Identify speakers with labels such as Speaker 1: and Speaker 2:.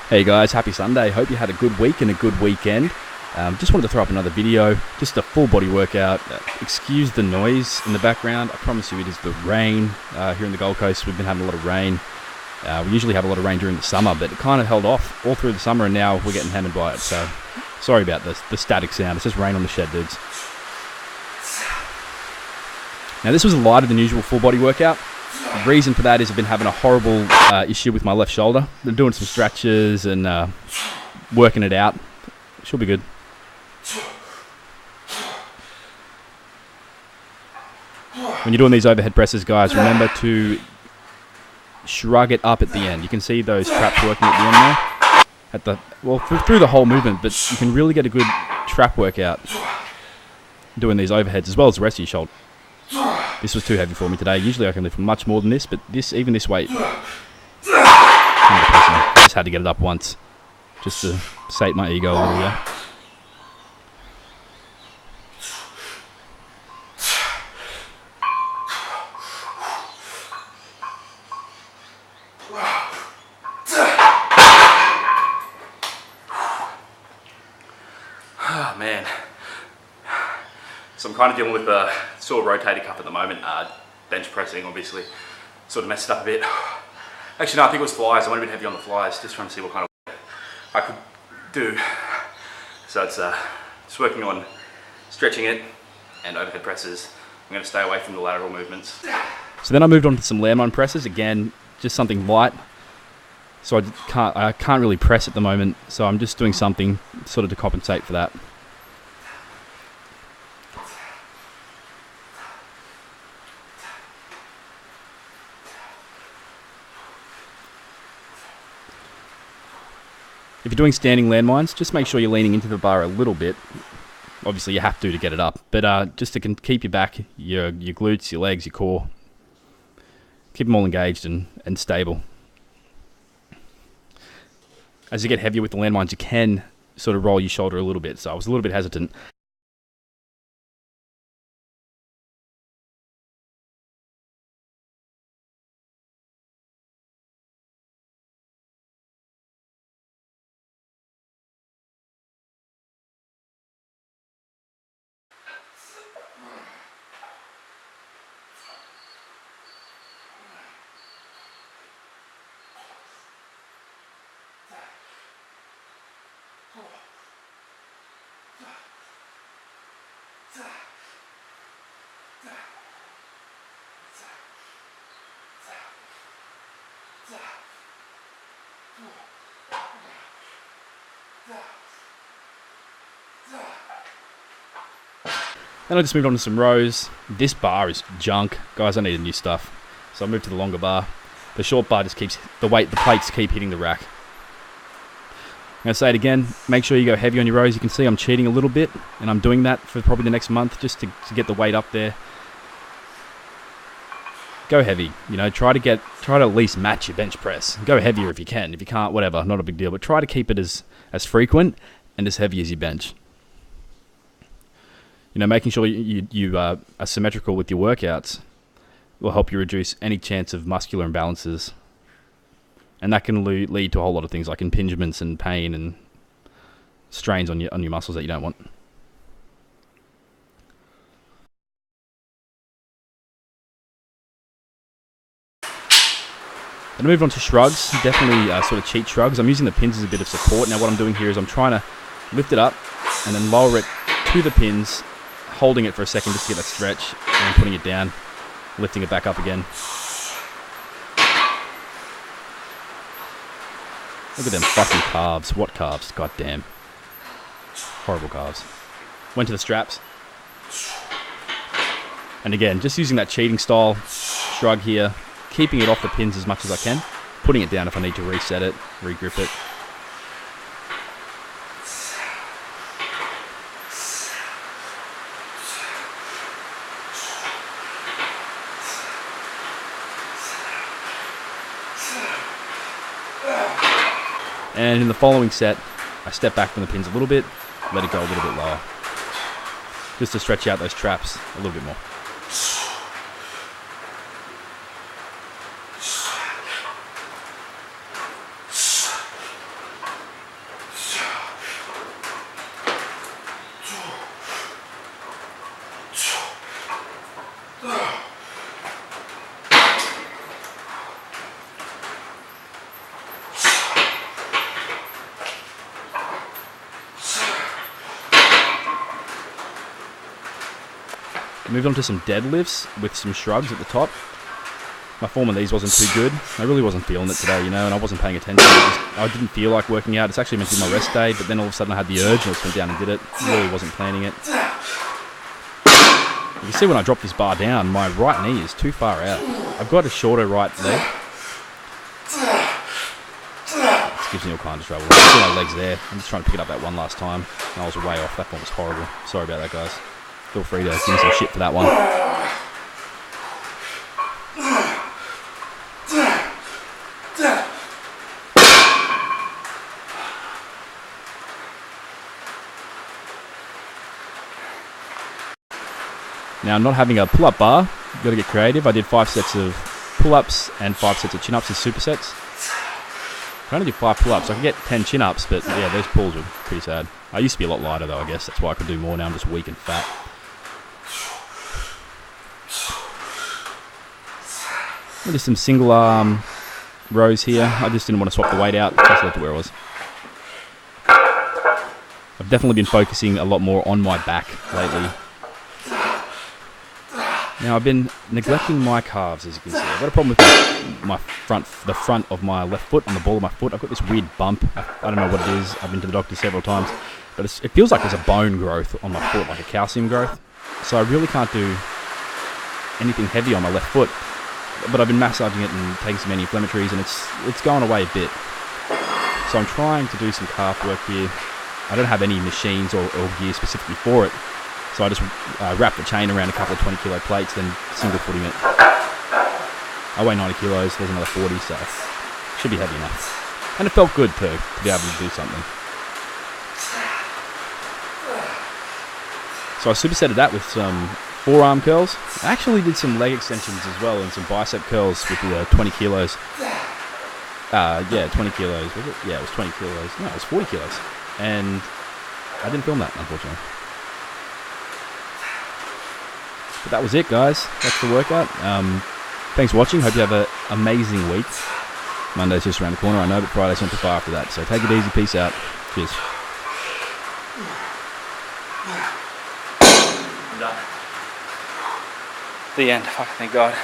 Speaker 1: Hey guys, happy Sunday. Hope you had a good week and a good weekend. Just wanted to throw up another video, just a full body workout. Excuse the noise in the background. I promise you it is the rain here in the Gold Coast. We've been having a lot of rain. We usually have a lot of rain during the summer, but it kind of held off all through the summer and now we're getting hammered by it. So sorry about the static sound. It's just rain on the shed, dudes. Now this was a lighter than usual full body workout. The reason for that is I've been having a horrible issue with my left shoulder. Been doing some stretches and working it out. Should be good. When you're doing these overhead presses, guys, remember to shrug it up at the end. You can see those traps working at the end there. Through the whole movement, but you can really get a good trap workout doing these overheads as well as the rest of your shoulder. This was too heavy for me today. Usually I can lift much more than this, but even this weight, I just had to get it up once, just to sate my ego a little bit.
Speaker 2: Oh man. So I'm kind of dealing with a sore rotator cuff at the moment. Bench pressing, obviously, sort of messed it up a bit. Actually, no, I think it was flies. I went a bit heavy on the flies, just trying to see what kind of work I could do. So it's just working on stretching it and overhead presses. I'm going to stay away from the lateral movements.
Speaker 1: So then I moved on to some landmine presses. Again, just something light. So I can't really press at the moment. So I'm just doing something sort of to compensate for that. If you're doing standing landmines, just make sure you're leaning into the bar a little bit. Obviously, you have to get it up, but just to keep your back, your glutes, your legs, your core, keep them all engaged and stable. As you get heavier with the landmines, you can sort of roll your shoulder a little bit. So I was a little bit hesitant. Then I just moved on to some rows. This bar is junk. Guys, I need new stuff. So I moved to the longer bar. The short bar just keeps, the plates keep hitting the rack. I'm going to say it again, make sure you go heavy on your rows. You can see I'm cheating a little bit, and I'm doing that for probably the next month just to get the weight up there. Go heavy, try to at least match your bench press. Go heavier if you can. If you can't, whatever, not a big deal. But try to keep it as frequent and as heavy as you bench. Making sure you are symmetrical with your workouts will help you reduce any chance of muscular imbalances. And that can lead to a whole lot of things like impingements and pain and strains on your muscles that you don't want. Then I moved on to shrugs, definitely sort of cheat shrugs. I'm using the pins as a bit of support. Now what I'm doing here is I'm trying to lift it up and then lower it to the pins, holding it for a second just to get that stretch, and then putting it down, lifting it back up again. Look at them fucking calves. What calves? God damn. Horrible calves. Went to the straps. And again, just using that cheating style shrug here, keeping it off the pins as much as I can, putting it down if I need to reset it, regrip it. And in the following set, I step back from the pins a little bit, let it go a little bit lower, just to stretch out those traps a little bit more. Moved on to some deadlifts with some shrugs at the top. My form on these wasn't too good. I really wasn't feeling it today, you know, and I wasn't paying attention. I didn't feel like working out. It's actually meant to be my rest day, but then all of a sudden I had the urge and I just went down and did it. Really wasn't planning it. You can see when I drop this bar down, my right knee is too far out. I've got a shorter right leg. This gives me all kinds of trouble. I see my legs there. I'm just trying to pick it up that one last time. And I was way off. That one was horrible. Sorry about that, guys. Feel free to give me some shit for that one. Now, not having a pull-up bar, you've got to get creative. I did 5 sets of pull-ups and 5 sets of chin-ups as supersets. I only did 5 pull-ups. I could get 10 chin-ups, but yeah, those pulls were pretty sad. I used to be a lot lighter though, I guess. That's why I could do more. Now I'm just weak and fat. Just some single arm rows here. I just didn't want to swap the weight out. Just left it where it was. I've definitely been focusing a lot more on my back lately. Now I've been neglecting my calves, as you can see. I've got a problem with the front of my left foot, on the ball of my foot. I've got this weird bump. I don't know what it is. I've been to the doctor several times, but it feels like there's a bone growth on my foot, like a calcium growth. So I really can't do anything heavy on my left foot. But I've been massaging it and taking some anti-inflammatories, and it's going away a bit. So I'm trying to do some calf work here. I don't have any machines or gear specifically for it. So I just wrapped the chain around a couple of 20 kilo plates, then single footing it. I weigh 90 kilos, there's another 40, so it should be heavy enough. And it felt good too, to be able to do something. So I supersetted that with some forearm curls. I actually did some leg extensions as well and some bicep curls with the 20 kilos. Yeah, 20 kilos. Was it? Yeah, it was 20 kilos. No, it was 40 kilos. And I didn't film that, unfortunately. But that was it, guys. That's the workout. Thanks for watching. Hope you have an amazing week. Monday's just around the corner, I know, but Friday's not too far after that. So take it easy. Peace out. Cheers. I'm done. The end. Fuck, thank God.